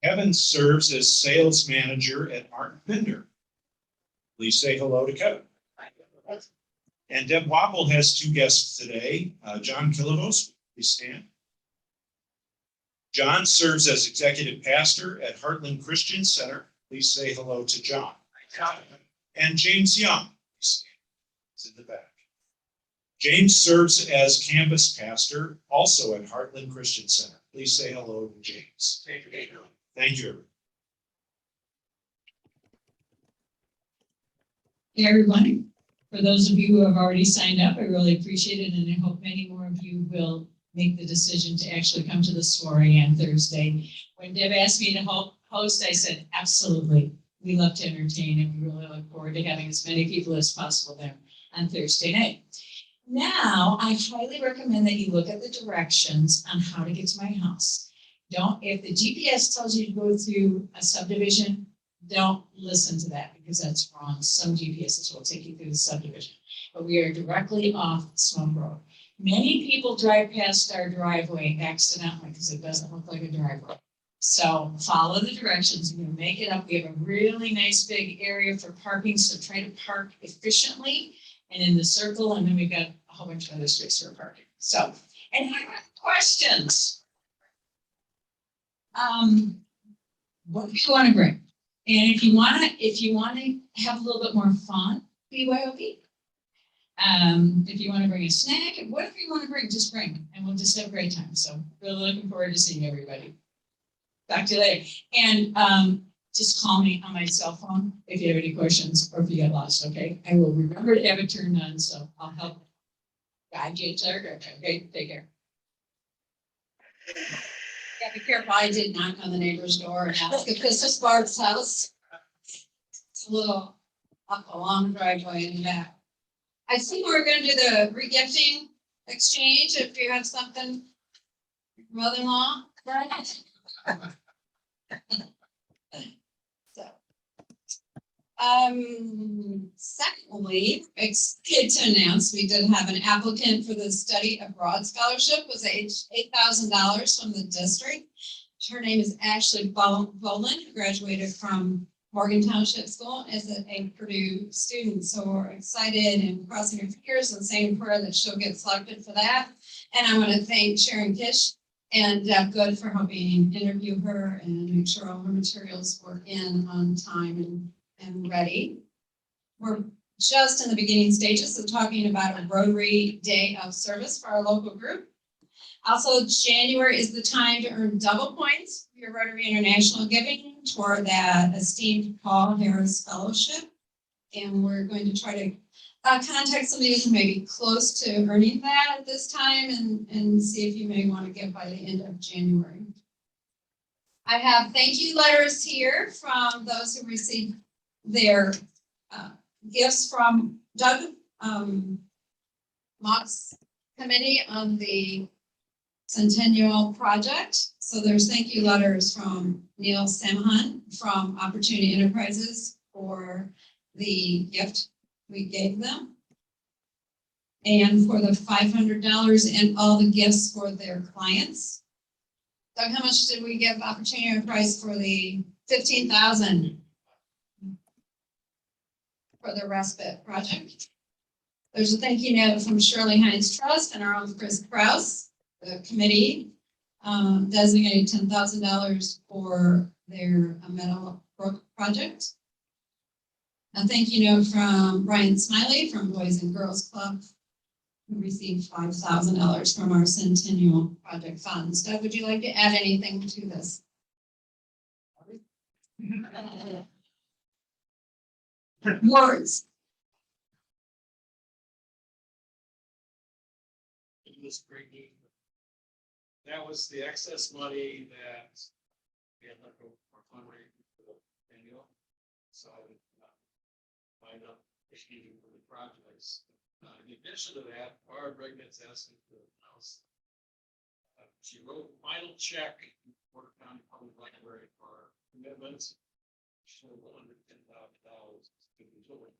Kevin serves as sales manager at Martin Pinder. Please say hello to Kevin. And Deb Wapple has two guests today. John Killavos, please stand. John serves as executive pastor at Heartland Christian Center. Please say hello to John. And James Young, please stand. He's in the back. James serves as campus pastor, also at Heartland Christian Center. Please say hello to James. Thank you. Thank you. Hey, everyone. For those of you who have already signed up, I really appreciate it, and I hope many more of you will make the decision to actually come to the soiree on Thursday. When Deb asked me to host, I said, absolutely. We love to entertain, and we really look forward to having as many people as possible there on Thursday night. Now, I highly recommend that you look at the directions on how to get to my house. If the GPS tells you to go through a subdivision, don't listen to that because that's wrong. Some GPSs will take you through the subdivision, but we are directly off Smoke Road. Many people drive past our driveway accidentally because it doesn't look like a driveway. So follow the directions and you'll make it up. We have a really nice big area for parking, so try to park efficiently and in the circle, and then we've got a whole bunch of other space for parking. So, and here are questions. What do you want to bring? And if you want to have a little bit more fun, BYOB. If you want to bring a snack, whatever you want to bring, just bring, and we'll just have a great time. So really looking forward to seeing everybody. Talk to you later. And just call me on my cell phone if you have any questions or if you get lost, okay? I will remember to have it turned on, so I'll help guide you to our direction, okay? Take care. Yeah, be careful. I did knock on the neighbor's door and ask if this is Barb's house. It's a little up a long driveway in the back. I think we're going to do the regifting exchange if you have something, mother-in-law, right? So, secondly, it's good to announce we did have an applicant for the study abroad scholarship, was $8,000 from the district. Her name is Ashley Boland, who graduated from Morgan Township School as a Purdue student. So we're excited and crossing our fingers and saying prayer that she'll get selected for that. And I want to thank Sharon Kish and Deb Good for helping interview her and make sure all her materials were in on time and ready. We're just in the beginning stages of talking about a Rotary Day of Service for our local group. Also, January is the time to earn double points for your Rotary International Giving toward that esteemed Paul Harris Fellowship. And we're going to try to contact somebody who's maybe close to earning that at this time and see if you may want to give by the end of January. I have thank you letters here from those who received their gifts from Doug Mock's committee on the Centennial Project. So there's thank you letters from Neil Samahan from Opportunity Enterprises for the gift we gave them, and for the $500 and all the gifts for their clients. Doug, how much did we give Opportunity Enterprise for the $15,000 for the respite project? There's a thank you note from Shirley Hines Trust and our own Chris Krause. The committee designated $10,000 for their Meadow Brook project. A thank you note from Brian Smiley from Boys and Girls Club, who received $5,000 from our Centennial Project funds. Doug, would you like to add anything to this? Words. It was great news. That was the excess money that we had left over for fundraising for the annual. So find out if you for the projects. In addition to that, Barb Regnitz asked me to announce. She wrote a final check to Porter County Public Library for commitments. She sold $110,000 to the children.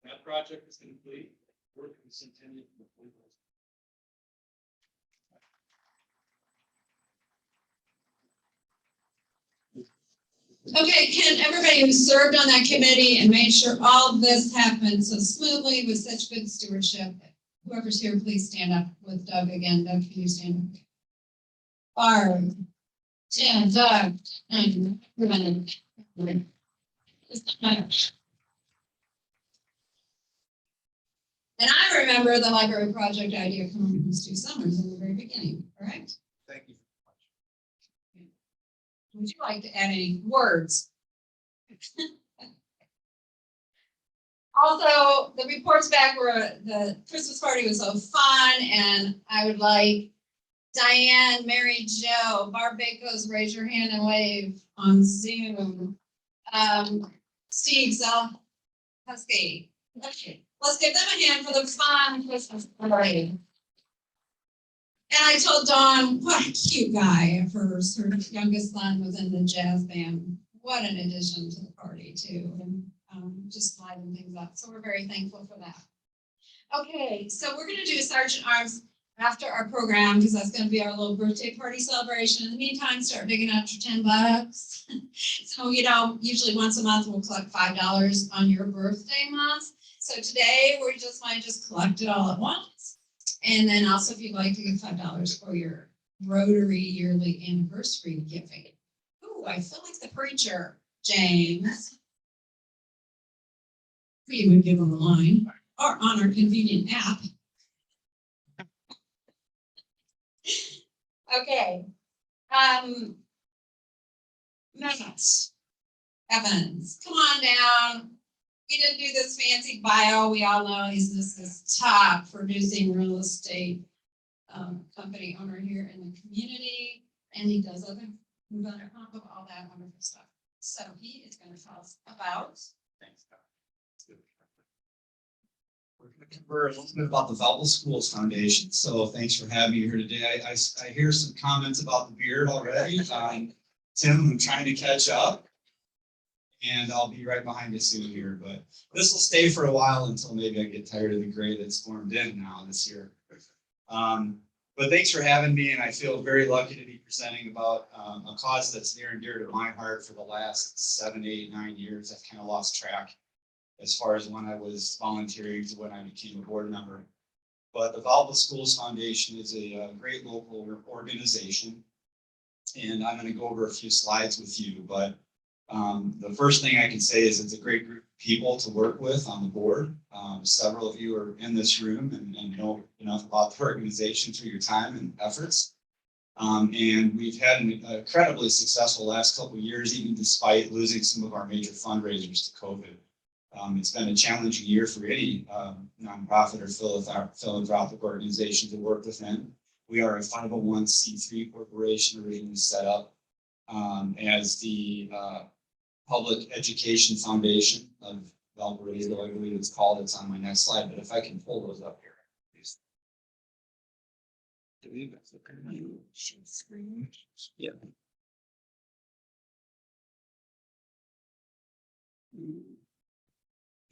That project is complete. Work is intended to complete. Okay, can everybody who served on that committee and made sure all of this happened so smoothly with such good stewardship, whoever's here, please stand up with Doug again. Doug, can you stand up? Barb, Tim, Doug, and I remember the library project idea coming from Stu Summers in the very beginning, correct? Thank you. Would you like to add any words? Also, the reports back were the Christmas party was so fun, and I would like Diane, Mary Jo, Barb Bakos, raise your hand and wave on Zoom. Steve Husky. Okay. Let's give them a hand for the fun Christmas party. And I told Dawn, what a cute guy. Her youngest son was in the jazz band. What an addition to the party, too. And just liven things up. So we're very thankful for that. Okay, so we're going to do Sergeant Arms after our program because that's going to be our little birthday party celebration. In the meantime, start digging out your $10. So, usually once a month we'll collect $5 on your birthday month. So today we might just collect it all at once. And then also if you'd like to give $5 for your Rotary yearly anniversary giving. Ooh, I feel like the preacher, James. We would give them a line or on our convenient app. Okay. Minutes. Evans, come on down. We didn't do this fancy bio. We all know he's this top producing real estate company owner here in the community, and he does other pump of all that wonderful stuff. So he is going to tell us about. Thanks, Doc. We're going to cover a little bit about the Valpo Schools Foundation. So thanks for having me here today. I hear some comments about the beard already. Tim, I'm trying to catch up. And I'll be right behind you soon here, but this will stay for a while until maybe I get tired of the gray that's formed in now this year. But thanks for having me, and I feel very lucky to be presenting about a cause that's near and dear to my heart for the last 7, 8, 9 years. I've kind of lost track as far as when I was volunteering to when I became a board member. But the Valpo Schools Foundation is a great local organization, and I'm going to go over a few slides with you, but the first thing I can say is it's a great group of people to work with on the board. Several of you are in this room and know enough about the organization through your time and efforts. And we've had an incredibly successful last couple of years, even despite losing some of our major fundraisers to COVID. It's been a challenging year for any nonprofit or philanthropic organization to work within. We are a 501c3 corporation originally set up as the Public Education Foundation of Valparaiso, I believe it's called. It's on my next slide, but if I can pull those up here, please. Do we share screen? Yeah.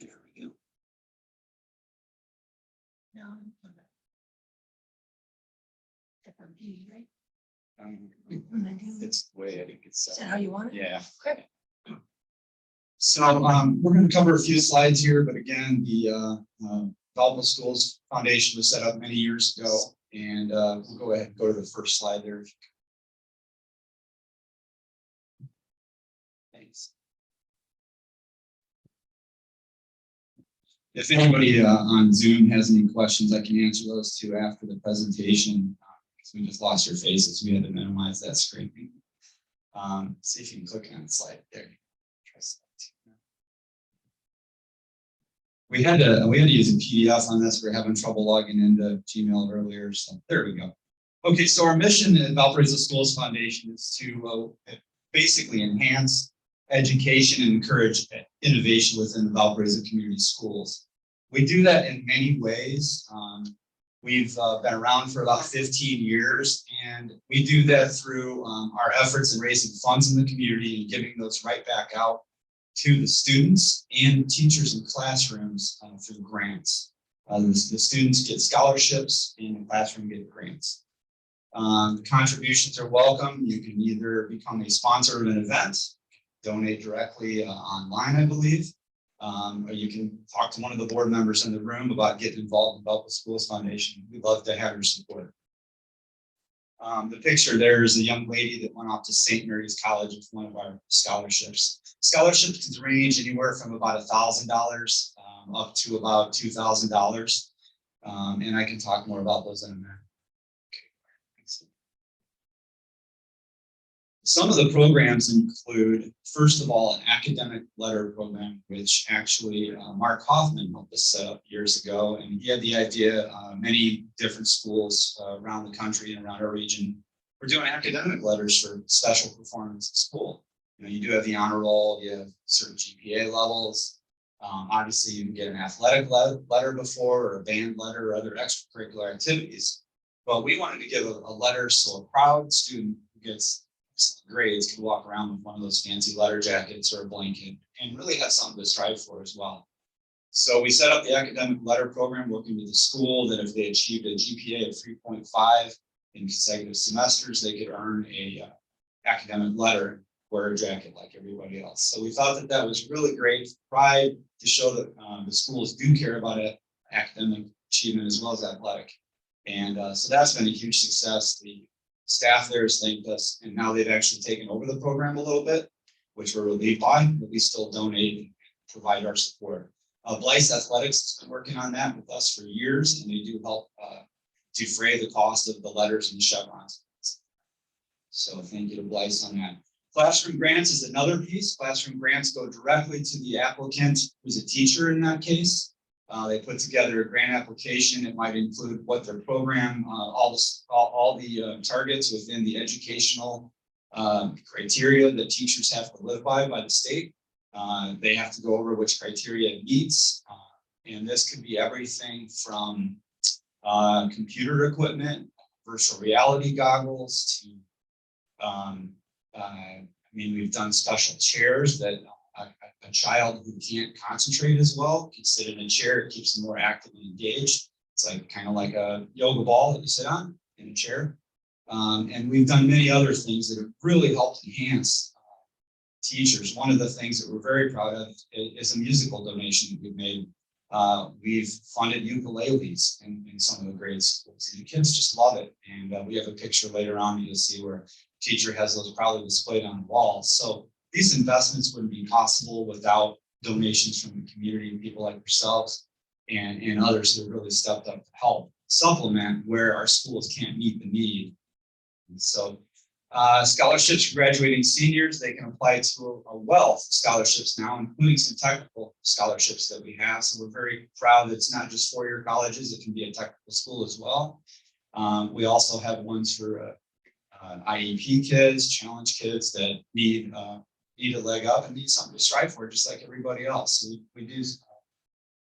There we go. No. It's the way I think it's set. Is that how you want it? Yeah. Okay. So we're going to cover a few slides here, but again, the Valpo Schools Foundation was set up many years ago, and we'll go ahead and go to the first slide there. Thanks. If anybody on Zoom has any questions, I can answer those too after the presentation. Because we just lost your faces, we had to minimize that screen. See if you can click on the slide there. We had to use a PDF on this. We're having trouble logging into Gmail earlier, so there we go. Okay, so our mission at Valparaiso Schools Foundation is to basically enhance education and encourage innovation within the Valparaiso community schools. We do that in many ways. We've been around for about 15 years, and we do that through our efforts in raising funds in the community and giving those right back out to the students and teachers in classrooms through grants. The students get scholarships and the classroom get grants. The contributions are welcome. You can either become a sponsor of an event, donate directly online, I believe. Or you can talk to one of the board members in the room about getting involved in Valpo Schools Foundation. We'd love to have your support. The picture there is a young lady that went off to St. Mary's College with one of our scholarships. Scholarships can range anywhere from about $1,000 up to about $2,000. And I can talk more about those in a minute. Some of the programs include, first of all, an academic letter program, which actually Mark Hoffman helped us set up years ago. And he had the idea, many different schools around the country and around our region were doing academic letters for special performance at school. You know, you do have the honor roll, you have certain GPA levels. Obviously, you can get an athletic letter before, or a band letter, or other extracurricular activities. But we wanted to give a letter so a proud student who gets grades could walk around with one of those fancy letter jackets or a blanket and really have something to strive for as well. So we set up the academic letter program, working with the school that if they achieved a GPA of 3.5 in consecutive semesters, they could earn a academic letter, wear a jacket like everybody else. So we thought that that was really great pride to show that the schools do care about academic achievement as well as athletic. And so that's been a huge success. The staff there has thanked us, and now they've actually taken over the program a little bit, which we're relieved by, but we still donate and provide our support. Blythe Athletics has been working on that with us for years, and they do help defray the cost of the letters and the chevrons. So thank you to Blythe on that. Classroom grants is another piece. Classroom grants go directly to the applicant who's a teacher in that case. They put together a grant application. It might include what their program, all the targets within the educational criteria that teachers have to live by the state. They have to go over which criteria it meets. And this could be everything from computer equipment, virtual reality goggles to, I mean, we've done special chairs that a child who can't concentrate as well can sit in a chair. It keeps them more active and engaged. It's like kind of like a yoga ball that you sit on in a chair. And we've done many other things that have really helped enhance teachers. One of the things that we're very proud of is a musical donation that we've made. We've funded ukuleles in some of the grade schools, and the kids just love it. And we have a picture later on you'll see where a teacher has those proudly displayed on the walls. So these investments wouldn't be possible without donations from the community, people like yourselves and others who have really stepped up to help supplement where our schools can't meet the need. And so scholarships for graduating seniors, they can apply to a wealth of scholarships now, including some technical scholarships that we have. So we're very proud that it's not just four-year colleges, it can be a technical school as well. We also have ones for IEP kids, challenge kids that need a leg up and need something to strive for, just like everybody else. So we do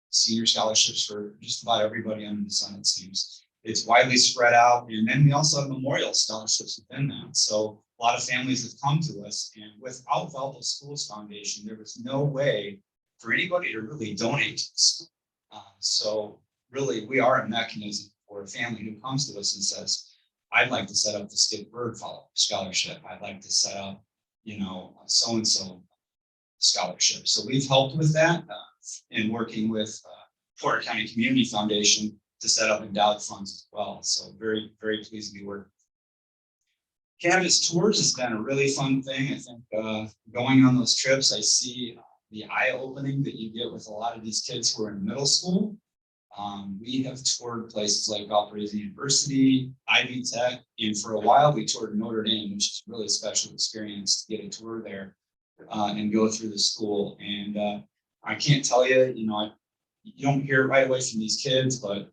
senior scholarships for just about everybody under the sun, it seems. It's widely spread out. And then we also have memorial scholarships within that. So a lot of families have come to us, and without Valpo Schools Foundation, there was no way for anybody to really donate to the school. So really, we are a mechanism for a family who comes to us and says, I'd like to set up the Skip Bird Scholarship. I'd like to set up, you know, so-and-so scholarship. So we've helped with that in working with Porter County Community Foundation to set up endowed funds as well. So very, very pleased to be working. Canvas tours has been a really fun thing. I think going on those trips, I see the eye opening that you get with a lot of these kids who are in middle school. We have toured places like Valparaiso University, Ivy Tech, and for a while we toured Notre Dame, which is a really special experience to get a tour there and go through the school. And I can't tell you, you know, you don't hear it right away from these kids, but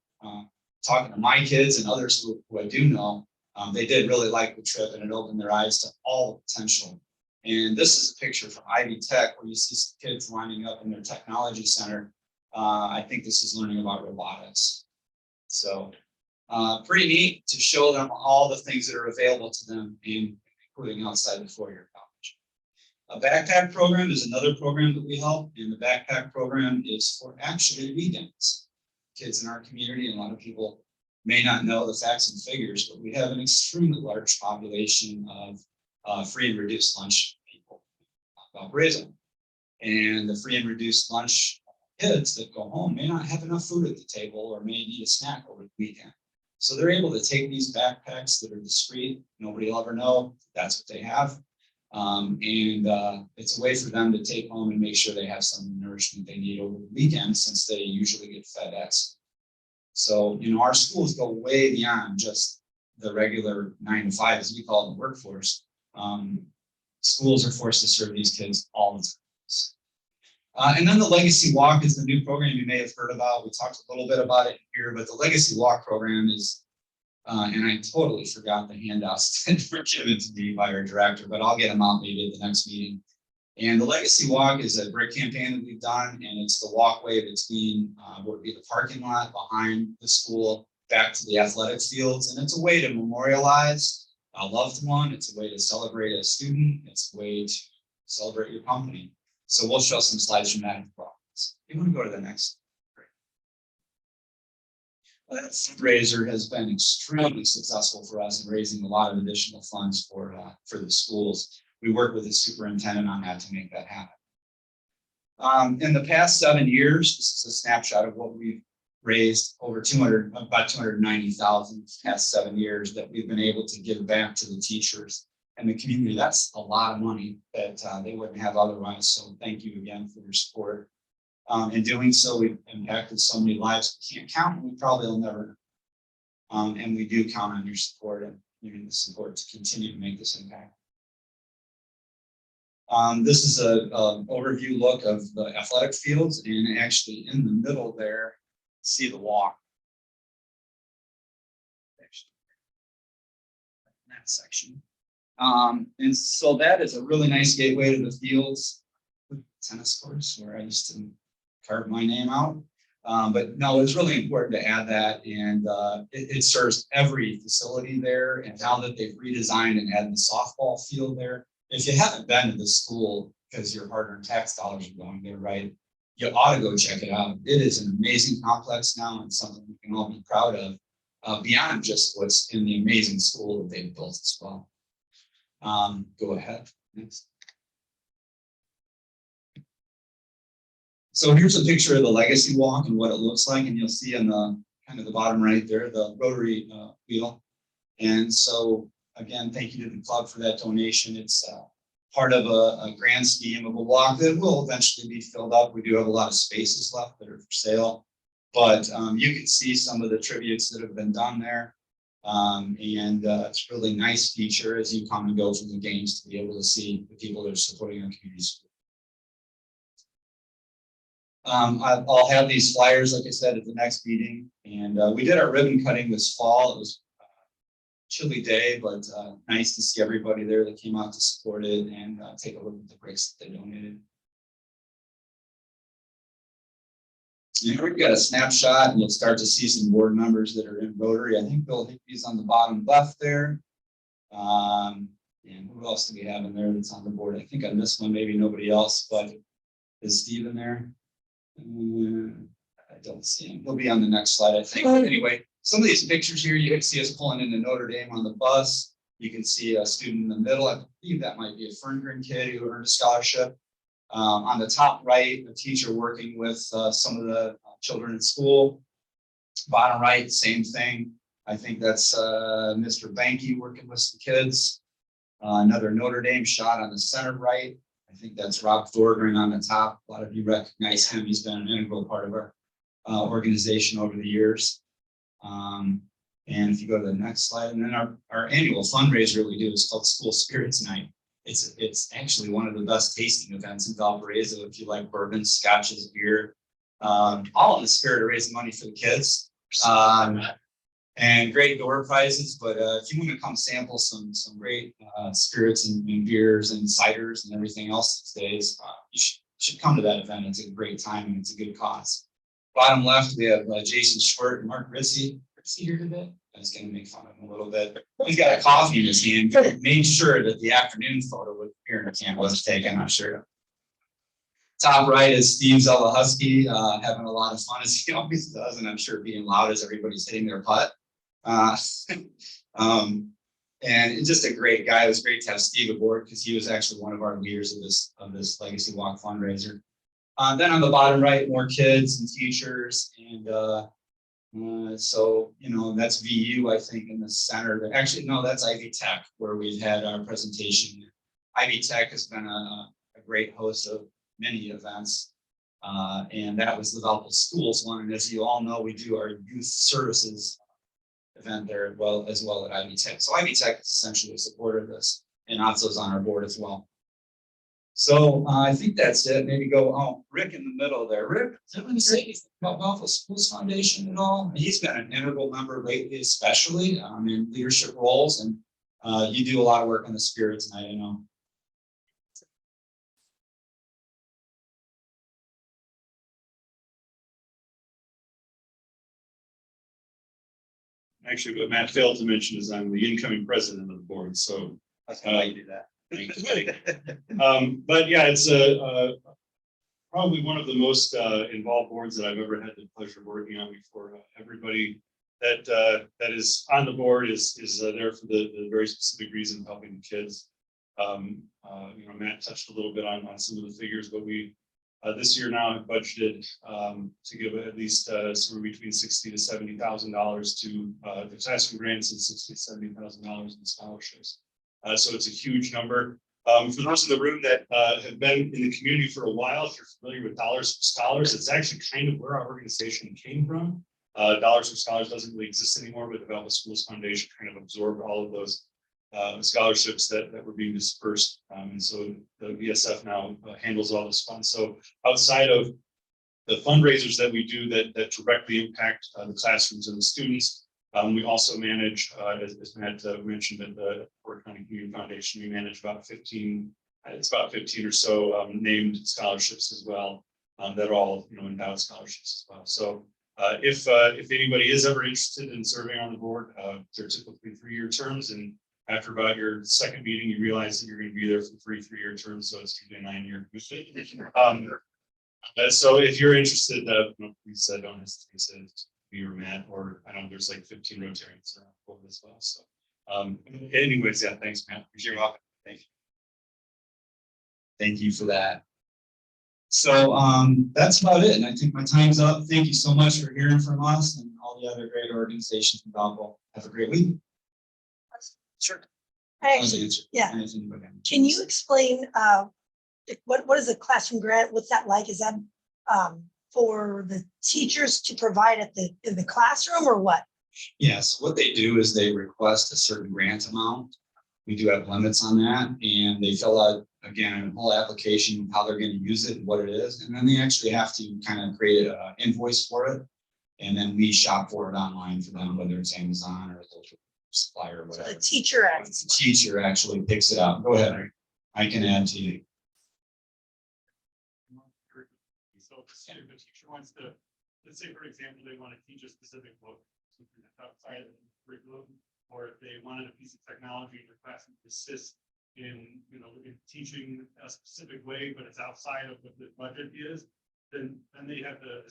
talking to my kids and others who I do know, they did really like the trip, and it opened their eyes to all the potential. And this is a picture from Ivy Tech where you see some kids lining up in their technology center. I think this is learning about robotics. So pretty neat to show them all the things that are available to them, including outside the four-year college. A backpack program is another program that we help, and the backpack program is for actually weekends. Kids in our community, and a lot of people may not know the facts and figures, but we have an extremely large population of free and reduced lunch people. Valparaiso. And the free and reduced lunch kids that go home may not have enough food at the table or may need a snack over the weekend. So they're able to take these backpacks that are discreet, nobody will ever know that's what they have. It's a way for them to take home and make sure they have some nourishment they need over the weekend, since they usually get fed at school. So, our schools go way beyond just the regular 9 to 5, as we call it, the workforce. Schools are forced to serve these kids all the time. And then the Legacy Walk is the new program you may have heard about. We talked a little bit about it here, but the Legacy Walk program is, and I totally forgot the handouts that were given to me by our director, but I'll get them out maybe at the next meeting. And the Legacy Walk is a great campaign that we've done, and it's the walkway between what would be the parking lot behind the school back to the athletic fields. And it's a way to memorialize a loved one. It's a way to celebrate a student. It's a way to celebrate your company. So we'll show some slides from that in progress. You want to go to the next? Well, that fundraiser has been extremely successful for us in raising a lot of additional funds for the schools. We work with the superintendent on that to make that happen. In the past 7 years, this is a snapshot of what we've raised, over about 290,000 in the past 7 years that we've been able to give back to the teachers and the community. That's a lot of money that they wouldn't have otherwise. So thank you again for your support. In doing so, we've impacted so many lives we can't count, and we probably will never know. And we do count on your support and the support to continue to make this impact. This is an overview look of the athletic fields, and actually in the middle there, see the walk. In that section. And so that is a really nice gateway to the fields, tennis courts, where I used to carve my name out. But no, it's really important to add that, and it serves every facility there. And now that they've redesigned and added the softball field there, if you haven't been to the school because your hard-earned tax dollars are going there, right, you ought to go check it out. It is an amazing complex now, and something we can all be proud of, beyond just what's in the amazing school that they've built as well. Go ahead. Next. So here's a picture of the Legacy Walk and what it looks like, and you'll see in the kind of the bottom right there, the Rotary wheel. And so again, thank you to the club for that donation. It's part of a grand scheme of a walk that will eventually be filled up. We do have a lot of spaces left that are for sale, but you can see some of the tributes that have been done there. It's a really nice feature as you come and go from the games to be able to see the people that are supporting our community school. I'll have these flyers, like I said, at the next meeting. And we did our ribbon cutting this fall. It was a chilly day, but nice to see everybody there that came out to support it and take a look at the bricks that they donated. And we've got a snapshot, and you'll start to see some board members that are in Rotary. I think Bill Hickey's on the bottom left there. And who else do we have in there that's on the board? I think on this one, maybe nobody else, but is Steve in there? I don't see him. He'll be on the next slide, I think. But anyway, some of these pictures here, you can see us pulling into Notre Dame on the bus. You can see a student in the middle. I believe that might be a Ferngren kid who earned a scholarship. On the top right, a teacher working with some of the children in school. Bottom right, same thing. I think that's Mr. Banky working with some kids. Another Notre Dame shot on the center right. I think that's Rob Thorgren on the top. A lot of you recognize him. He's been an integral part of our organization over the years. And if you go to the next slide, and then our annual fundraiser we do is called School Spirits Night. It's actually one of the best tasting events in Valparaiso. If you like bourbon, scotches, beer, all in the spirit of raising money for the kids. And great door prizes, but if you want to come sample some great spirits and beers and ciders and everything else these days, you should come to that event. It's a great time and it's a good cause. Bottom left, we have Jason Schwert and Mark Ritzy. Ritzy here today? I was going to make fun of him a little bit. He's got a coffee in his hand. Made sure that the afternoon photo with beer in his hand was taken, I'm sure. Top right is Steve Zelahusky, having a lot of fun as he always does, and I'm sure being loud as everybody's hitting their putt. And he's just a great guy. It was great to have Steve aboard because he was actually one of our leaders of this Legacy Walk fundraiser. Then on the bottom right, more kids and teachers. And so, you know, that's VU, I think, in the center. Actually, no, that's Ivy Tech, where we've had our presentation. Ivy Tech has been a great host of many events. And that was the Valpo Schools one. And as you all know, we do our youth services event there as well at Ivy Tech. So Ivy Tech essentially supported this, and ATSO's on our board as well. So I think that's it. Maybe go, Rick in the middle there. Rick, did you say anything about Valpo Schools Foundation at all? He's been an integral member lately, especially in leadership roles, and you do a lot of work on the spirit tonight, I know. Actually, what Matt failed to mention is I'm the incoming president of the board, so. That's how you do that. But yeah, it's probably one of the most involved boards that I've ever had the pleasure of working on before. Everybody that is on the board is there for the very specific reason of helping the kids. You know, Matt touched a little bit on some of the figures, but we this year now have budgeted to give at least somewhere between $60,000 to $70,000 to the classroom grants and $60,000 to $70,000 in scholarships. So it's a huge number. For those in the room that have been in the community for a while, if you're familiar with Dollars for Scholars, it's actually kind of where our organization came from. Dollars for Scholars doesn't really exist anymore, but the Valpo Schools Foundation kind of absorbed all of those scholarships that were being dispersed. And so the VSF now handles all this funds. So outside of the fundraisers that we do that directly impact the classrooms and the students, we also manage, as Matt mentioned, at the Fort County Community Foundation, we manage about 15 or so named scholarships as well, that are all, you know, endowed scholarships as well. So if anybody is ever interested in serving on the board, they're typically 3-year terms, and after about your second meeting, you realize that you're going to be there for 3-year terms, so it's usually a 9-year commission. So if you're interested, please don't hesitate to me or Matt, or I know there's like 15 Rotarians around the board as well. So anyways, yeah, thanks, Matt. You're welcome. Thank you. Thank you for that. So that's about it. And I think my time's up. Thank you so much for hearing from us and all the other great organizations in Valpo. Have a great week. Sure. Yeah. Can you explain what is a classroom grant? What's that like? Is that for the teachers to provide in the classroom or what? Yes, what they do is they request a certain grant amount. We do have limits on that, and they fill out again a whole application, how they're going to use it and what it is, and then they actually have to kind of create an invoice for it, and then we shop for it online for them, whether it's Amazon or a local supplier or whatever. So the teacher actually picks it up. Go ahead. I can add to you. So the teacher wants to, let's say, for example, they want to teach a specific book outside of the curriculum, or if they wanted a piece of technology in their class to assist in, you know, in teaching a specific way, but it's outside of what the budget is, then they have the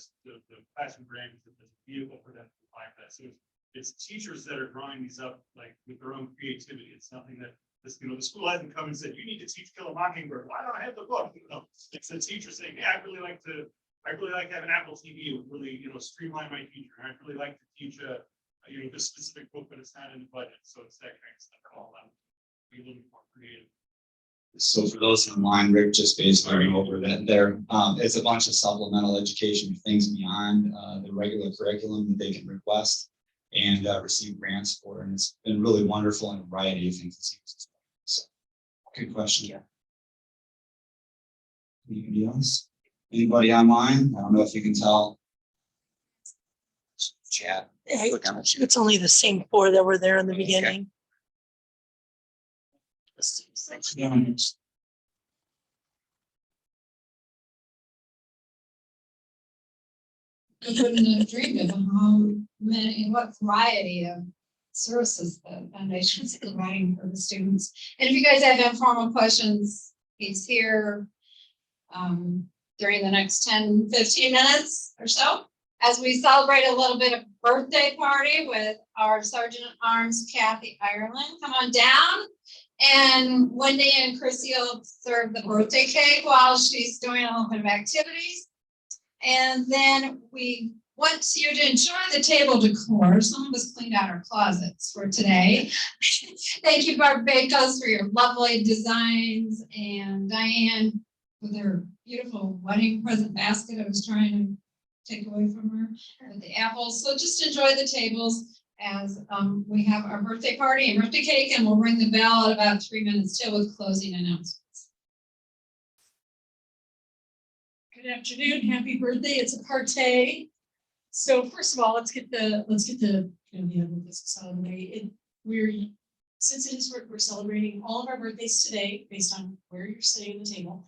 classroom grant as a vehicle for them to apply for that. So it's teachers that are drawing these up like with their own creativity. It's nothing that this, you know, the school hasn't come and said, you need to teach Kill a Mockingbird. Why don't I have the book? You know, it's the teacher saying, yeah, I really like to have an Apple TV. It would really, you know, streamline my teacher. I'd really like to teach you know, this specific book, but it's not in the budget. So it's that kind of stuff all out. Be a little more creative. So for those online, Rick just basically went over that there. It's a bunch of supplemental education things beyond the regular curriculum that they can request and receive grants for. And it's been really wonderful in a variety of things. So good question. Yeah. Anybody else? Anybody online? I don't know if you can tell. Chat. It's only the same 4 that were there in the beginning. I wouldn't have dreamed of how many, what variety of services the foundation is providing for the students. And if you guys have informal questions, he's here during the next 10-15 minutes or so, as we celebrate a little bit of birthday party with our Sergeant at Arms, Kathy Ireland. Come on down. And Wendy and Chrissy will serve the birthday cake while she's doing a little bit of activities. And then we want you to enjoy the table decor. Some of us cleaned out our closets for today. Thank you, Barbacos, for your lovely designs, and Diane with her beautiful wedding present basket I was trying to take away from her with the apples. So just enjoy the tables as we have our birthday party and birthday cake, and we'll ring the bell at about 3 minutes till with closing announcements. Good afternoon, happy birthday, it's a party. So first of all, let's get the end of this out of the way. Since it is we're celebrating all of our birthdays today based on where you're sitting at the table.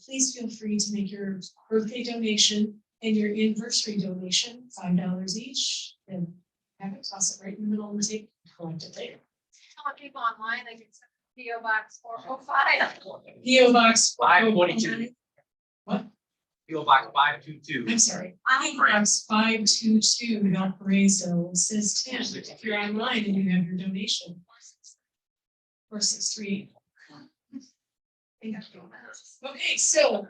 Please feel free to make your birthday donation and your anniversary donation, $5 each, and have it toss it right in the middle of the table, collect it later. How many people online? They can send PO Box 405. PO Box 522. What? PO Box 522. I'm sorry. PO Box 522 Valparaiso. It says 10 if you're online and you have your donation. 463. Okay, so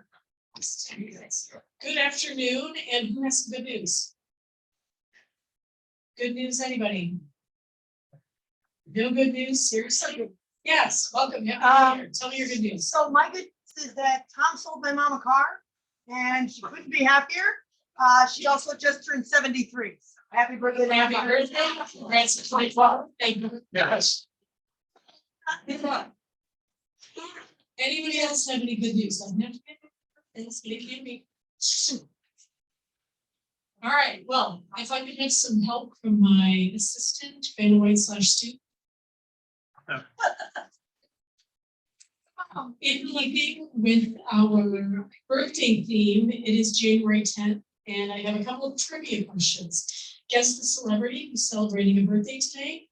good afternoon, and who has some good news? Good news, anybody? No good news, seriously? Yes, welcome. Yeah, tell me your good news. So my good news is that Tom sold my mom a car and she couldn't be happier. She also just turned 73. Happy birthday. Happy birthday. Congrats to 2012. Thank you. Yes. Anybody else have any good news? Doesn't have to be. It can be. All right, well, if I could have some help from my assistant, Vanna White / Stu. In keeping with our birthday theme, it is January 10th, and I have a couple of trivia questions. Guess the celebrity who's celebrating a birthday today,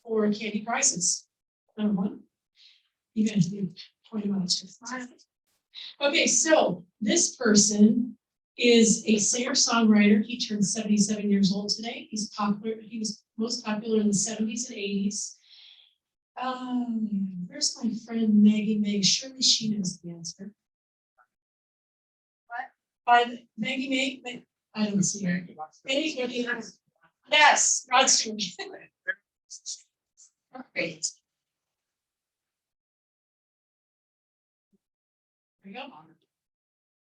or candy prizes. Number one. You guys do 20 minutes. Okay, so this person is a singer-songwriter. He turned 77 years old today. He's popular. He was most popular in the 70s and 80s. Where's my friend Maggie May? Surely she knows the answer. What? Maggie May? I don't see her. Anybody else? Yes, Rod Stewart. Great. There we go.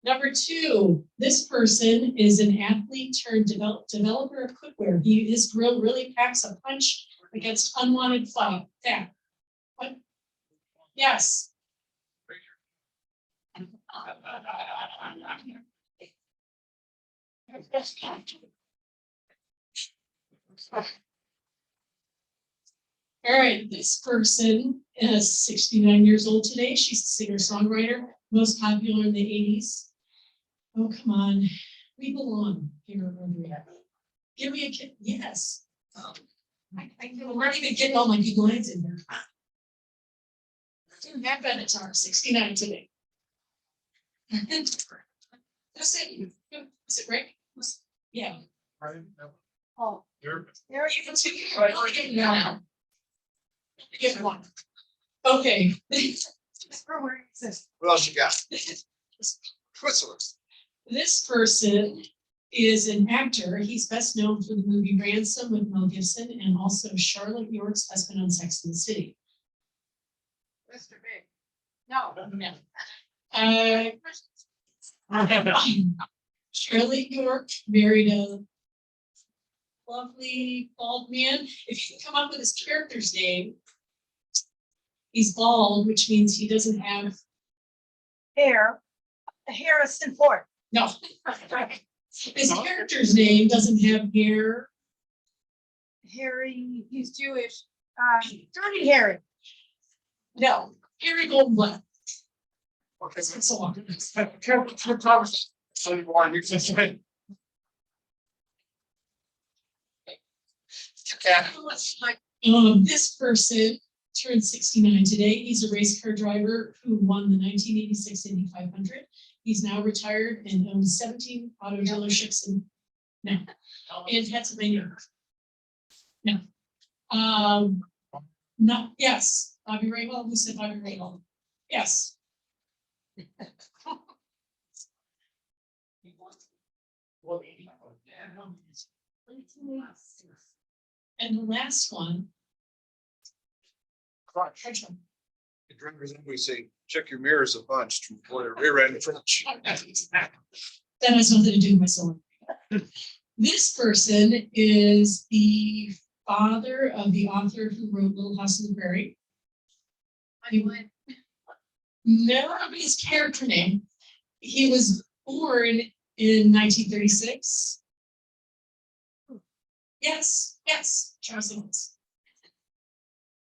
Number two, this person is an athlete turned developer of cookware. His grill really packs a punch against unwanted fat. What? Yes. All right, this person is 69 years old today. She's a singer-songwriter, most popular in the 80s. Oh, come on. We belong here at Rotary. Give me a kid. Yes. I'm not even getting all my good lines in there. Matt Bennett's 69 today. That's it. Is it Rick? Yeah. Oh, You're- there You can see it. Yeah. Give one. Okay. where is this? What else you got? What's This person is an actor. He's best known for the movie Ransom with Mel Gibson and also Charlotte York's husband on Sex and the City. Mr. Big. No. Charlotte York married a lovely bald man. If you can come up with his character's name, he's bald, which means he doesn't have Harrison Ford. no. His character's name doesn't have hair. Harry, he's Jewish. Dirty Harry. No, Harry Goldblatt. Okay. So on. So you want you can say. This person turned 69 today. He's a race car driver who won the 1986 Indy 500. He's now retired and owns 17 auto dealerships in No. In Pennsylvania. No. No, yes, Bobby Rahal, who said Bobby Rahal? Yes. And the last one. We say, check your mirrors a bunch before the rear end approach. That has nothing to do with my solar. This person is the father of the author who wrote Little House on the Prairie. Anyone? No, his character name. He was born in 1936. Yes, Charles Dickens.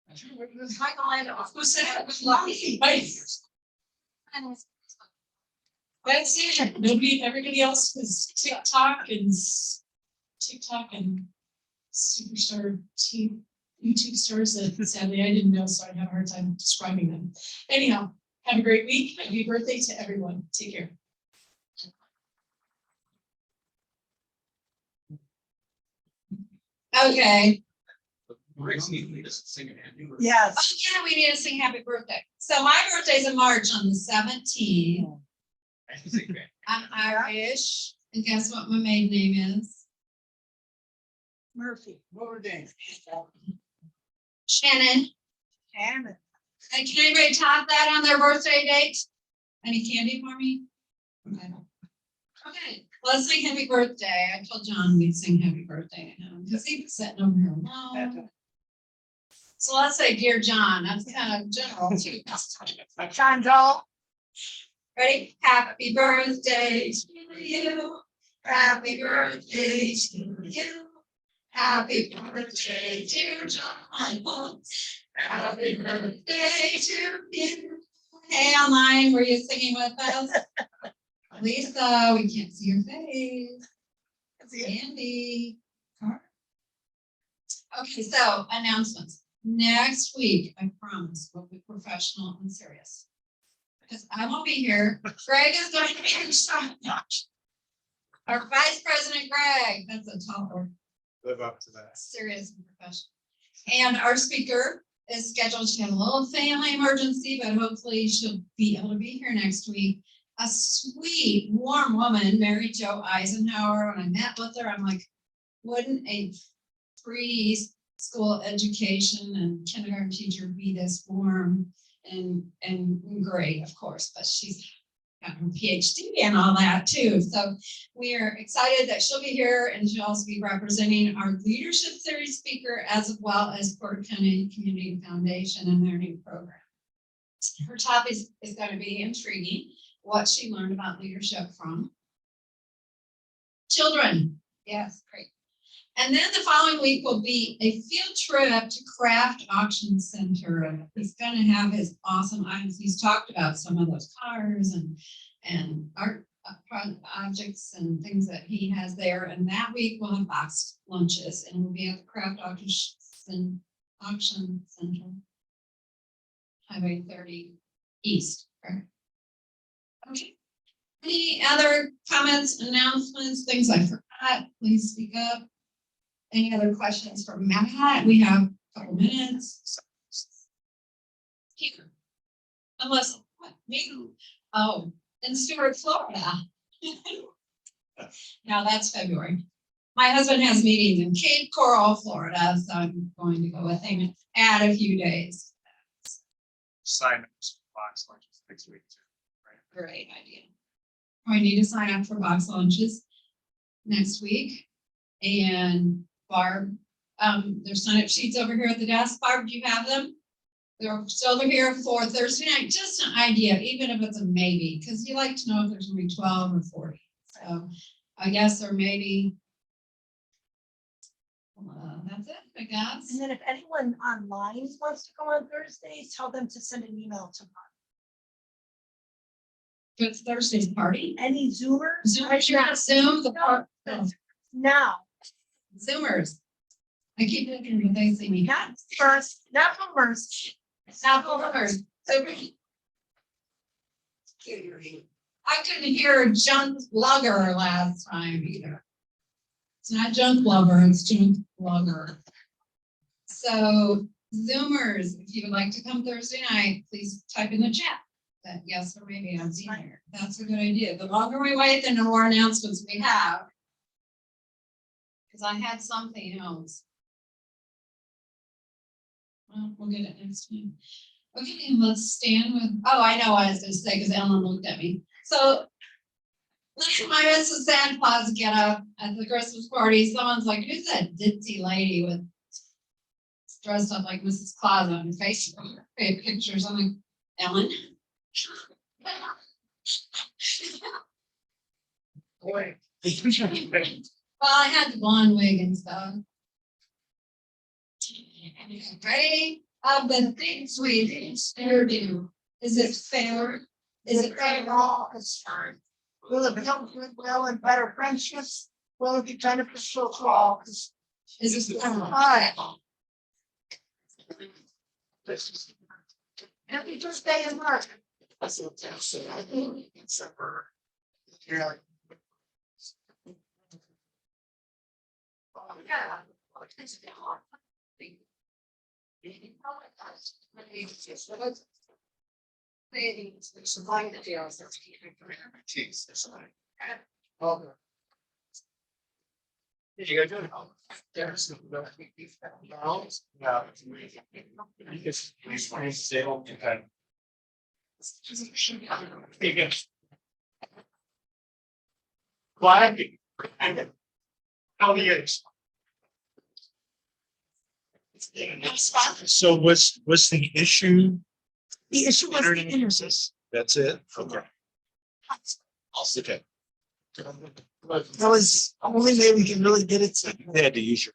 Who's that? That's it. Everybody else was TikTok and superstar YouTube stars that sadly I didn't know, so I'd have a hard time describing them. Anyhow, have a great week. Happy birthday to everyone. Take care. Okay. Yes. Oh, yeah, we need to sing happy birthday. So my birthday's in March on the 17th. I'm Irish. And guess what my maiden name is? Murphy. Shannon. Shannon. And can anybody top that on their birthday date? Any candy for me? I don't. Okay, let's sing happy birthday. I told John we'd sing happy birthday to him because he was sitting over here alone. So let's say, dear John, that's kind of general too. John Joel. Ready? Happy birthday to you. Happy birthday to you. Happy birthday, dear John. Happy birthday to you. Hey, online, were you singing with us? Lisa, we can't see your face. Andy. Okay, so announcements. Next week, I promise, we'll be professional and serious. Because I won't be here. Greg is going to be in charge. Our Vice President Greg, that's a tall word. Live up to that. Serious and professional. And our speaker is scheduled to have a little family emergency, but hopefully she'll be able to be here next week. A sweet, warm woman, Mary Jo Eisenhower. When I met with her, I'm like, wouldn't a preschool education and kindergarten teacher be this warm and great, of course, but she's got her PhD and all that too. So we are excited that she'll be here, and she'll also be representing our leadership series speaker as well as Porter County Community Foundation and their new program. Her topic is going to be intriguing, what she learned about leadership from children. Yes, great. And then the following week will be a field trip to Craft Auction Center. He's going to have his awesome items. He's talked about some of those cars and art objects and things that he has there. And that week we'll have boxed lunches, and we'll be at the Craft Auction Center, Highway 30 East. Correct? Okay. Any other comments, announcements, things I forgot? Please speak up. Any other questions for Matt? We have a couple minutes. Here. Unless, what, me? Oh, in Stuart, Florida. Now that's February. My husband has meetings in Cape Coral, Florida, so I'm going to go with him add a few days. Sign ups, box lunches next week too. Right? Great idea. I need to sign up for box lunches next week. And Barb, there's sign up sheets over here at the desk. Barb, do you have them? They're still over here for Thursday night. Just an idea, even if it's a maybe, because you like to know if there's gonna be 12 or 40. So I guess there may be. That's it, I guess. And then if anyone online wants to go on Thursday, tell them to send an email to Mark. It's Thursday's party. Any Zoomers? Zoomers, you're not Zoom, the part. Now, Zoomers. I keep looking, but they see me. not first, not boomers. Not Zoomers. I couldn't hear John Lugger last time either. It's not junk lover, it's junk lover. So Zoomers, if you would like to come Thursday night, please type in the chat that yes or maybe I'm here. That's a good idea. The longer we wait, the more announcements we have. Because I had something else. Well, we'll get it next time. Okay, let's stand with, oh, I know what I was gonna say, because Ellen looked at me. So my Mrs. Santa Claus get up at the Christmas party. Someone's like, who's that ditzy lady with dressed up like Mrs. Claus on her Facebook pictures? I'm like, Ellen. Boy. Well, I had the blonde wig and stuff. Ready? Of the things we do, is it fair? Is it fair to all concerned? Will it build goodwill and better friendships? Will it be beneficial to all? Is it fun? Happy birthday in March. Yeah. Yeah. Did you go do it? There's no. Yeah. Because he's trying to stay home. Okay. Why? How many years? So what's the issue? The issue was the Internet internet. access? That's it? Okay. Okay. That was the only way we can really get it to. They had to use your